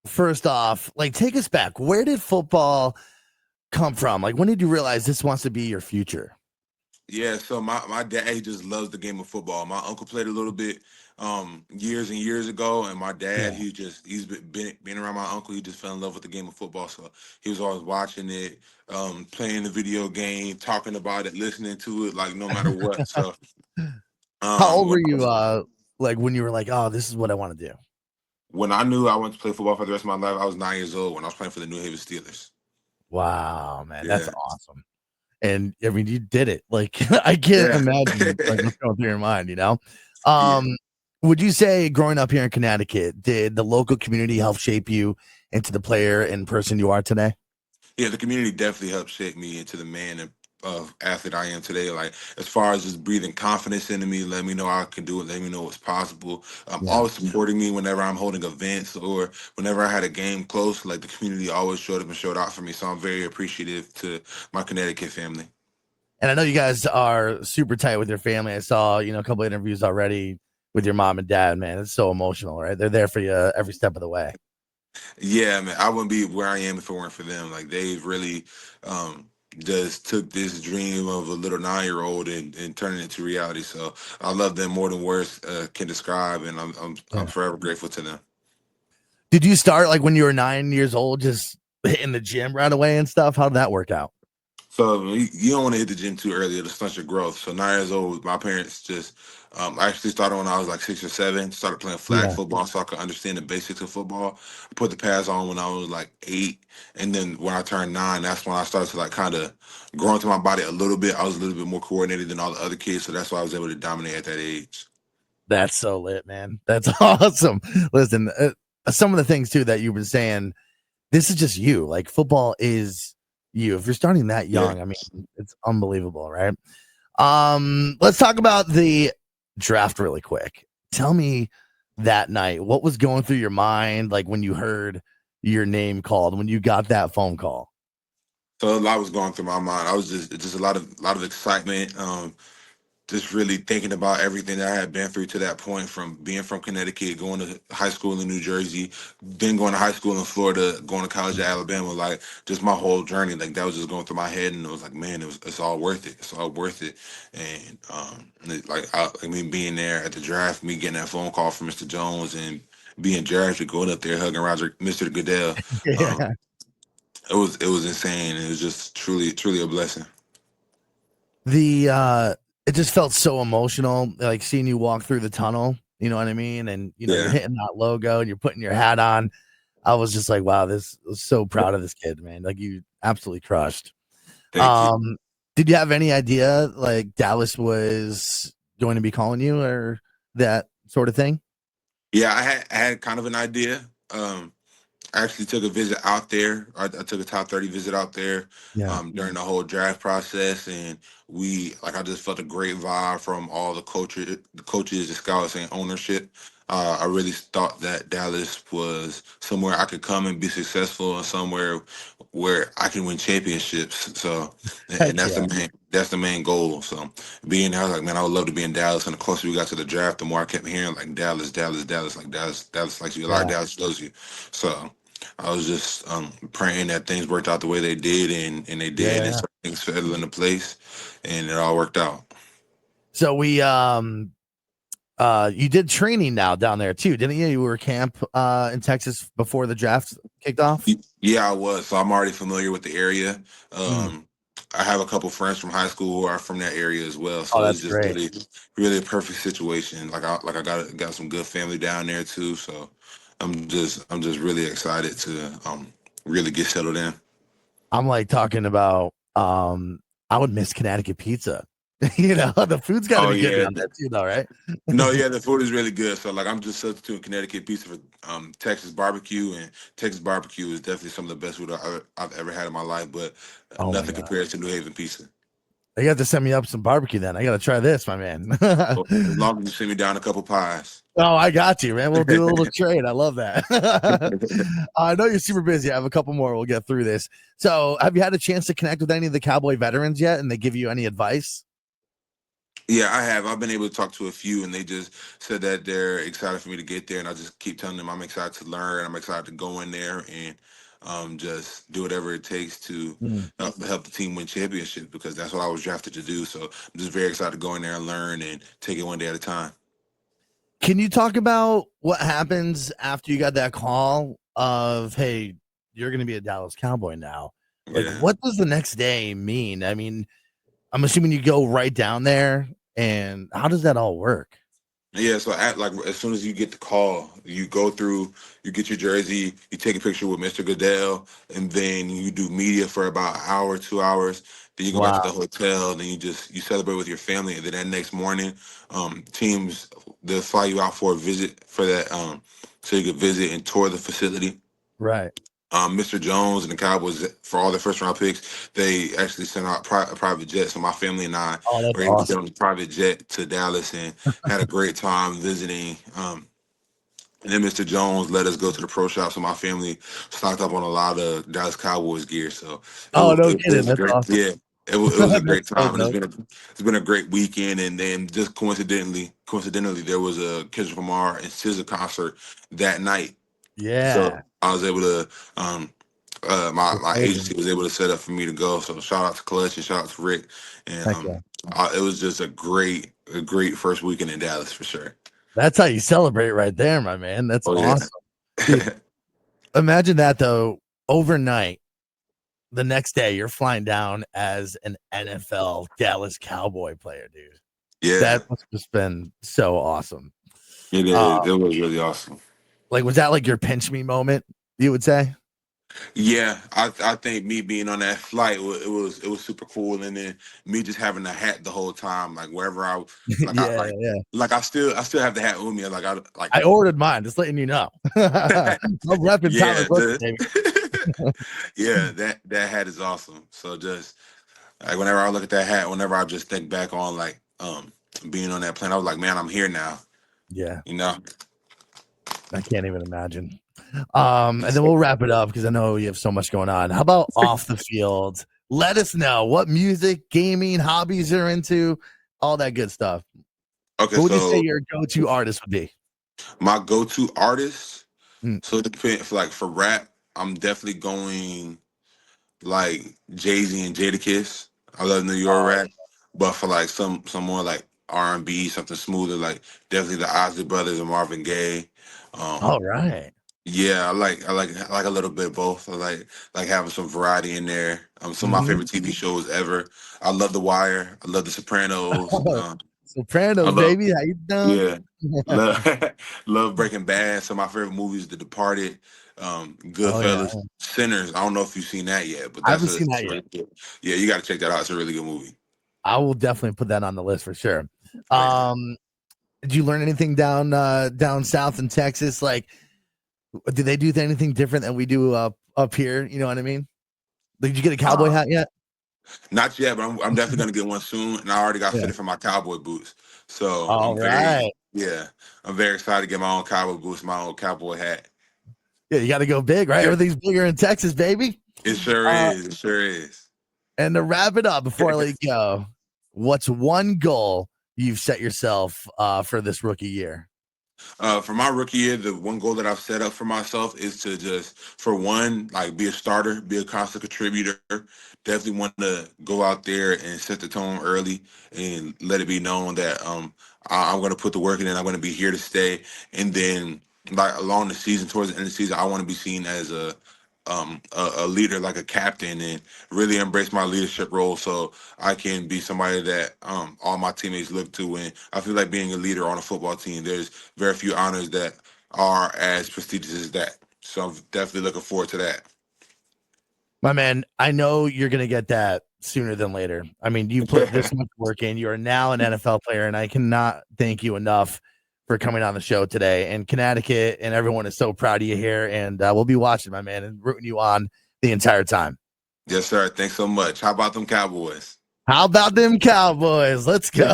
first off, like, take us back. Where did football come from? Like, when did you realize this wants to be your future? Yeah, so my dad he just loves the game of football. My uncle played a little bit years and years ago, and my dad Yeah. he's been around my uncle. He just fell in love with the game of football, so he was always watching it, playing the video game, talking about it, listening to it, like no matter what. So How old when were you, like, when you were like, "Oh, this is what I wanna do?" I knew I wanted to play football for the rest of my life, I was 9 years old when I was playing for the New Haven Steelers. Wow, man, that's Yeah, awesome. And, I mean, you did it. Like, I can't yeah, imagine, like, what's going through your mind, you know? yeah. Um, would you say growing up here in Connecticut, did the local community help shape you into the player and person you are today? Yeah, the community definitely helped shape me into the man and athlete I am today. Like as far as just breathing confidence into me, let me know I can do it, let me know what's possible. Yeah. Always supporting me whenever I'm holding events or whenever I had a game close. Like the community always showed up and showed out for me. So I'm very appreciative to my Connecticut family. And I know you guys are super tight with your family. I saw, a couple interviews already with your mom and dad, man. It's so emotional, right? They're there for you every step of the way. Yeah, man, I wouldn't be where I am if it weren't for them. Like they really just took this dream of a little 9-year-old and turned it into reality. So I love them more than words can describe, and I'm Yeah. forever grateful to them. Did you start like when you were 9 years old, just hitting the gym right away and stuff? How did that work out? So you don't want to hit the gym too early; it'll stunt your growth. So 9 years old, my parents just I actually started when I was like 6 or 7. Started playing flag Yeah. football so I could understand the basics of football. Put the pads on when I was like 8, and then when I turned 9, that's when I started to like kind of grow into my body a little bit. I was a little bit more coordinated than all the other kids, so that's why I was able to dominate at that age. That's so lit, man. That's awesome. Listen, some of the things too that you've been saying, this is just you. Like football is you. If you're starting that Yeah. young, I mean, it's unbelievable, right? Let's talk about the draft really quick. Tell me that night, what was going through your mind, like when you heard your name called, when you got that phone call? So a lot was going through my mind. I was just a lot of excitement. Just really thinking about everything that I had been through to that point, from being from Connecticut, going to high school in New Jersey, then going to high school in Florida, going to college at Alabama, like just my whole journey, like that was just going through my head, and it was like, man, it's all worth it. It's all worth it. And I mean, being there at the draft, me getting that phone call from Mr. Jones and being drafted, going up there hugging Mr. Goodell, um, Yeah. it was insane. It was just truly a blessing. The it just felt so emotional, like seeing you walk through the tunnel, you know what I mean? And you're Yeah, hitting that logo and you're putting your hat on. I was just like, wow, this I was so proud of this kid, man. Like you absolutely crushed. thank you. Um, did you have any idea like Dallas was going to be calling you or that sort of thing? Yeah, I had kind of an idea. Um, I actually took a visit out there. I took a top 30 visit out there Yeah. during the whole draft process, and I just felt a great vibe from all the coaches, the scouts, and ownership. I really thought that Dallas was somewhere I could come and be successful, and somewhere where I can win championships. So, and Heck yeah. that's the main goal. So, being there, I was like, man, I would love to be in Dallas. And the closer we got to the draft, the more I kept hearing like Dallas, Dallas, Dallas, like Dallas likes you, a lot of Yeah. Dallas loves you. So. I was just praying that things worked out the way they did, and they Yeah. did, and Yeah. certain things fell into place, and it all worked out. So you did training now down there too, didn't you? You were camp in Texas before the draft kicked off? Yeah, I was. So I'm already familiar with the area. Mm. Um, I have a couple friends from high school who are from that area as well. Oh, So it's that's just great. really a perfect situation. I got some good family down there too. So I'm just really excited to really get settled in. I'm like talking about I would miss Connecticut pizza. The food's got to Oh be good yeah, down there too, though, right? no, yeah, the food is really good. So like I'm just substituting Connecticut pizza for Texas barbecue, and Texas barbecue is definitely some of the best food I've ever had in my life. But Oh my nothing god. compares to New Haven pizza. You have to send me up some barbecue then. I got to try this, my man. So as long as you send me down a couple pies. Oh, I got you, man. We'll do a little trade. I love that. I know you're super busy. I have a couple more. We'll get through this. So, have you had a chance to connect with any of the Cowboy veterans yet? And they give you any advice? Yeah, I have. I've been able to talk to a few, and they just said that they're excited for me to get there. And I just keep telling them I'm excited to learn. I'm excited to go in there and just do whatever it takes to Mm. help the team win championships because that's what I was drafted to do. So I'm just very excited to go in there and learn and take it one day at a time. Can you talk about what happens after you got that call of, hey, you're going to be a Dallas Cowboy now? Like, Yeah. what does the next day mean? I mean, I'm assuming you go right down there, and how does that all work? Yeah, so like as soon as you get the call, you go through, you get your jersey, you take a picture with Mr. Goodell, and then you do media for about an hour, 2 hours. Then you go back to the Wow. hotel, then you celebrate with your family, and then that next morning, teams they'll fly you out for a visit for that, so you could visit and tour the facility. Right. Mr. Jones and the Cowboys for all their first round picks, they actually sent out a private jet. So my family and I Oh, that's were able to get awesome. on the private jet to Dallas and had a great time visiting. And then Mr. Jones let us go to the pro shop, so my family stocked up on a lot of Dallas Cowboys gear. So Oh, no it kidding. was a That's great, awesome. yeah, it was a That's great so time, and dope. it's been a great weekend. And then just coincidentally, there was a Kendrick Lamar and SZA concert that night, Yeah. so I was able to. Um, That's my amazing. agency was able to set up for me to go. So shout out to Clutch and shout out to Rick, and Heck yeah. it was just a great first weekend in Dallas for sure. That's how you celebrate right there, my man. That's Oh yeah. awesome. Dude, imagine that though, overnight. The next day, you're flying down as an NFL Dallas Cowboy player, dude. Yeah, That must have just been so awesome. it Uh, is. It was really awesome. like, was that like your pinch me moment, you would say? Yeah, I think me being on that flight it was super cool, and then me just having the hat the whole time, like wherever I like I Yeah, yeah. like I still have the hat with me, like I like I ordered mine, just letting you know. I'm repping Tyler yeah, Booker, baby. yeah, that hat is awesome. So just like whenever I look at that hat, whenever I just think back on like being on that plane, I was like, man, I'm here now. Yeah, You know. I can't even imagine. And then we'll wrap it up because I know you have so much going on. How about off the field? Let us know what music, gaming, hobbies you're into, all that good stuff. Okay, Who would you say so your go-to artist would be? my go-to artist. Mm. So it depends. Like for rap, I'm definitely going like Jay Z and Jadakiss. I love New York Oh, rap, but for like some more like R&B, something smoother, like definitely the Ozzy Brothers and Marvin Gaye. Um, all right. yeah, I like a little bit of both. I like having some variety in there. Some of my Mhm. favorite TV shows ever. I love The Wire. I love The Sopranos. I Sopranos, love baby. How you doing? yeah. Love, love Breaking Bad. Some of my favorite movies, The Departed, Oh yeah. Goodfellas, Sinners. I don't know if you've seen that yet, but I haven't seen it's that a yet. really good. Yeah, you got to check that out. It's a really good movie. I will definitely put that on the list for sure. Oh yeah. Um, did you learn anything down south in Texas? Like, do they do anything different than we do up here? You know what I mean? Like, did you get a cowboy Uh, hat yet? Not yet, but I'm definitely gonna get one soon, and I already got Yeah. fitted for my cowboy boots. So All right. I'm very excited to get my own cowboy boots, my own cowboy hat. Yeah, you got to go big, right? Everything's bigger in Texas, baby. It sure Uh, is. It sure is. and to wrap it up before I let you go, what's one goal you've set yourself for this rookie year? For my rookie year, the one goal that I've set up for myself is to just, for one, like be a starter, be a constant contributor. Definitely want to go out there and set the tone early and let it be known that I'm going to put the work in and I'm going to be here to stay. And then, like along the season, towards the end of the season, I want to be seen as a leader, like a captain, and really embrace my leadership role so I can be somebody that all my teammates look to. And I feel like being a leader on a football team, there's very few honors that are as prestigious as that. So I'm definitely looking forward to that. My man, I know you're going to get that sooner than later. I mean, you've put this much work in. You are now an NFL player, and I cannot thank you enough for coming on the show today. And Connecticut and everyone is so proud of you here, and we'll be watching, my man, and rooting you on the entire time. Yes, sir. Thanks so much. How about them Cowboys? How about them Cowboys? Let's go.